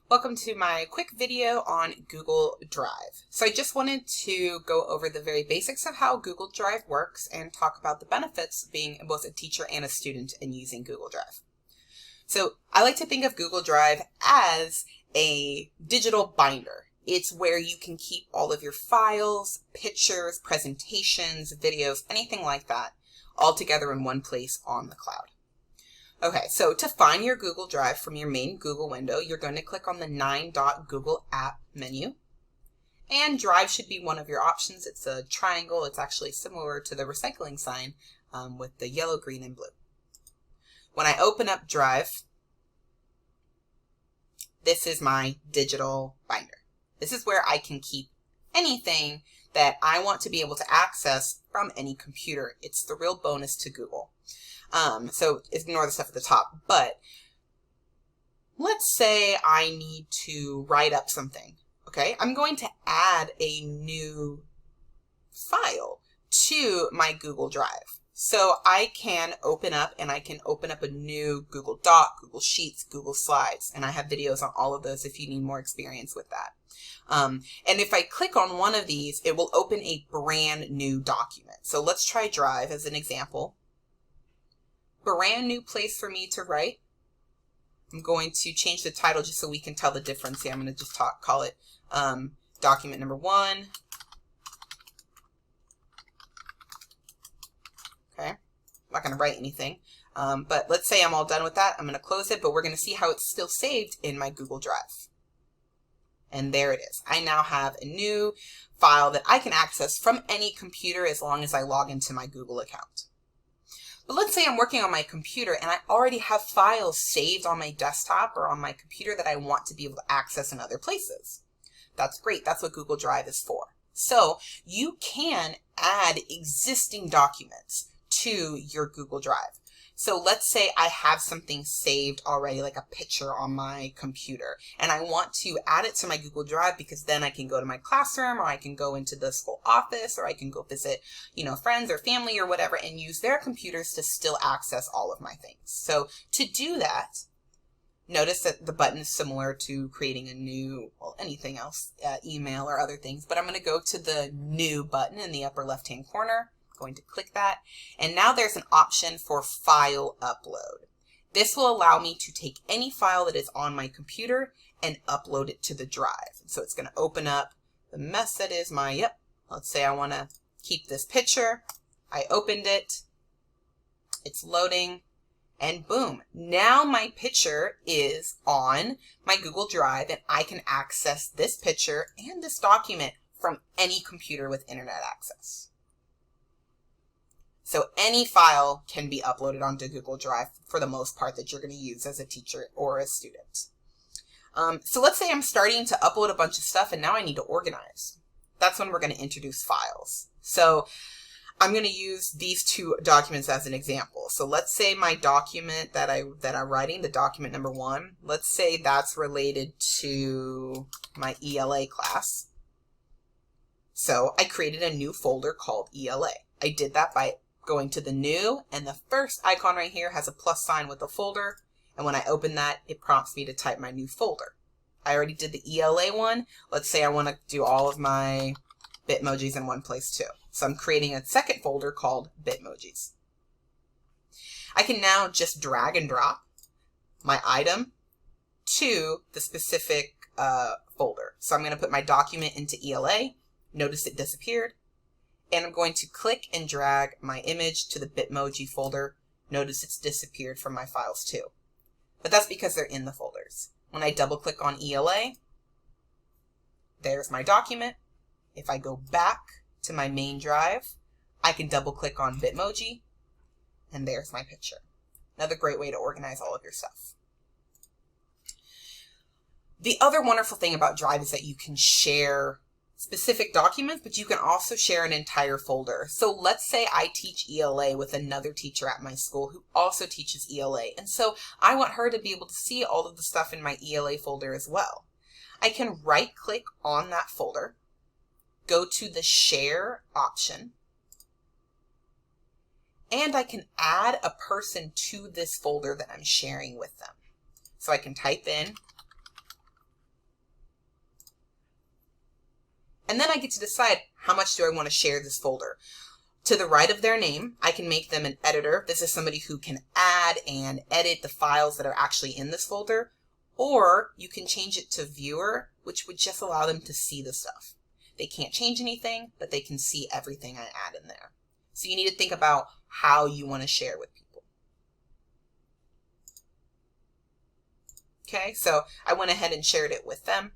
Welcome to my quick video on Google Drive. So I just wanted to go over the very basics of how Google Drive works and talk about the benefits of being both a teacher and a student in using Google Drive. So I like to think of Google Drive as a digital binder. It's where you can keep all of your files, pictures, presentations, videos, anything like that, all together in one place on the cloud. Okay, so to find your Google Drive from your main Google window, you're going to click on the 9.Google app menu. And Drive should be one of your options. It's a triangle. It's actually similar to the recycling sign with the yellow, green, and blue. When I open up Drive, this is my digital binder. This is where I can keep anything that I want to be able to access from any computer. It's the real bonus to Google. So ignore the stuff at the top, but let's say I need to write up something, okay? I'm going to add a new file to my Google Drive. So I can open up a new Google Doc, Google Sheets, Google Slides, and I have videos on all of those if you need more experience with that. And if I click on one of these, it will open a brand new document. So let's try Drive as an example. Brand new place for me to write. I'm going to change the title just so we can tell the difference here. I'm going to just call it document number 1. Okay, I'm not going to write anything, but let's say I'm all done with that. I'm going to close it, but we're going to see how it's still saved in my Google Drive. And there it is. I now have a new file that I can access from any computer as long as I log into my Google account. But let's say I'm working on my computer and I already have files saved on my desktop or on my computer that I want to be able to access in other places. That's great. That's what Google Drive is for. So you can add existing documents to your Google Drive. So let's say I have something saved already, like a picture on my computer, and I want to add it to my Google Drive because then I can go to my classroom, or I can go into the school office, or I can go visit, friends or family or whatever, and use their computers to still access all of my things. So to do that, notice that the button is similar to creating a new, anything else, email or other things, but I'm going to go to the new button in the upper left-hand corner. Going to click that, and now there's an option for file upload. This will allow me to take any file that is on my computer and upload it to the drive. So it's going to open up the mess that is let's say I want to keep this picture. I opened it, it's loading, and boom, now my picture is on my Google Drive and I can access this picture and this document from any computer with internet access. So any file can be uploaded onto Google Drive for the most part that you're going to use as a teacher or a student. So let's say I'm starting to upload a bunch of stuff and now I need to organize. That's when we're going to introduce files. So I'm going to use these two documents as an example. So let's say my document that I'm writing, the document number 1, let's say that's related to my ELA class. So I created a new folder called ELA. I did that by going to the new, and the first icon right here has a plus sign with a folder, and when I open that, it prompts me to type my new folder. I already did the ELA one. Let's say I want to do all of my Bitmojis in one place too. So I'm creating a second folder called Bitmojis. I can now just drag and drop my item to the specific folder. So I'm going to put my document into ELA. Notice it disappeared. And I'm going to click and drag my image to the Bitmoji folder. Notice it's disappeared from my files too. But that's because they're in the folders. When I double click on ELA, there's my document. If I go back to my main drive, I can double click on Bitmoji, and there's my picture. Another great way to organize all of your stuff. The other wonderful thing about Drive is that you can share specific documents, but you can also share an entire folder. So let's say I teach ELA with another teacher at my school who also teaches ELA. And so I want her to be able to see all of the stuff in my ELA folder as well. I can right click on that folder, go to the share option, and I can add a person to this folder that I'm sharing with them. So I can type in And then I get to decide how much do I want to share this folder. To the right of their name, I can make them an editor. This is somebody who can add and edit the files that are actually in this folder. Or you can change it to viewer, which would just allow them to see the stuff. They can't change anything, but they can see everything I add in there. So you need to think about how you want to share with people. Okay, so I went ahead and shared it with them.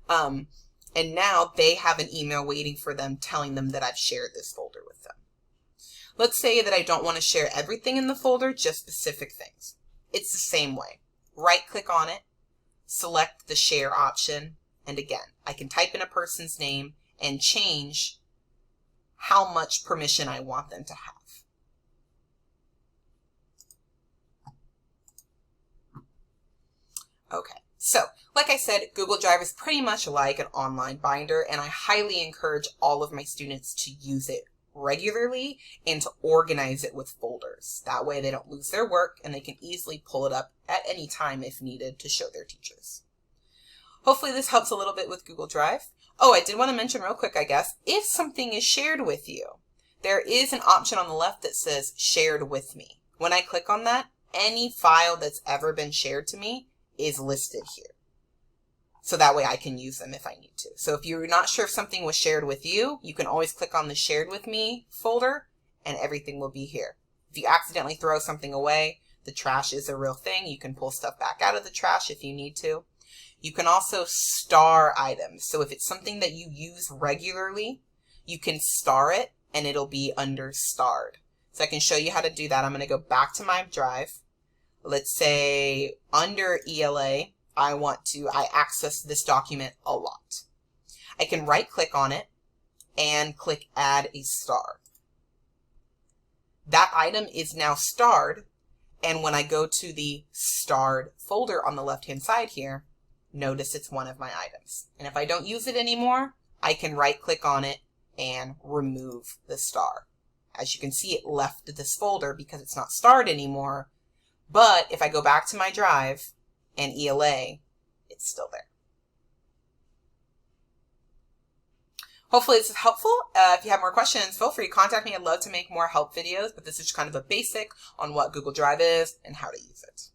And now they have an email waiting for them telling them that I've shared this folder with them. Let's say that I don't want to share everything in the folder, just specific things. It's the same way. Right-click on it, select the share option, and again, I can type in a person's name and change how much permission I want them to have. Okay, so like I said, Google Drive is pretty much like an online binder, and I highly encourage all of my students to use it regularly and to organize it with folders. That way they don't lose their work and they can easily pull it up at any time if needed to show their teachers. Hopefully this helps a little bit with Google Drive. Oh, I did want to mention real quick, I guess, if something is shared with you, there is an option on the left that says shared with me. When I click on that, any file that's ever been shared to me is listed here. So that way I can use them if I need to. So if you're not sure if something was shared with you, you can always click on the shared with me folder and everything will be here. If you accidentally throw something away, the trash is a real thing. You can pull stuff back out of the trash if you need to. You can also star items. So if it's something that you use regularly, you can star it and it'll be under starred. So I can show you how to do that. I'm going to go back to my drive. Let's say under ELA, I access this document a lot. I can right click on it and click add a star. That item is now starred, and when I go to the starred folder on the left hand side here, notice it's one of my items. And if I don't use it anymore, I can right click on it and remove the star. As you can see, it left this folder because it's not starred anymore, but if I go back to my drive and ELA, it's still there. Hopefully this is helpful. If you have more questions, feel free to contact me. I'd love to make more help videos, but this is kind of a basic on what Google Drive is and how to use it.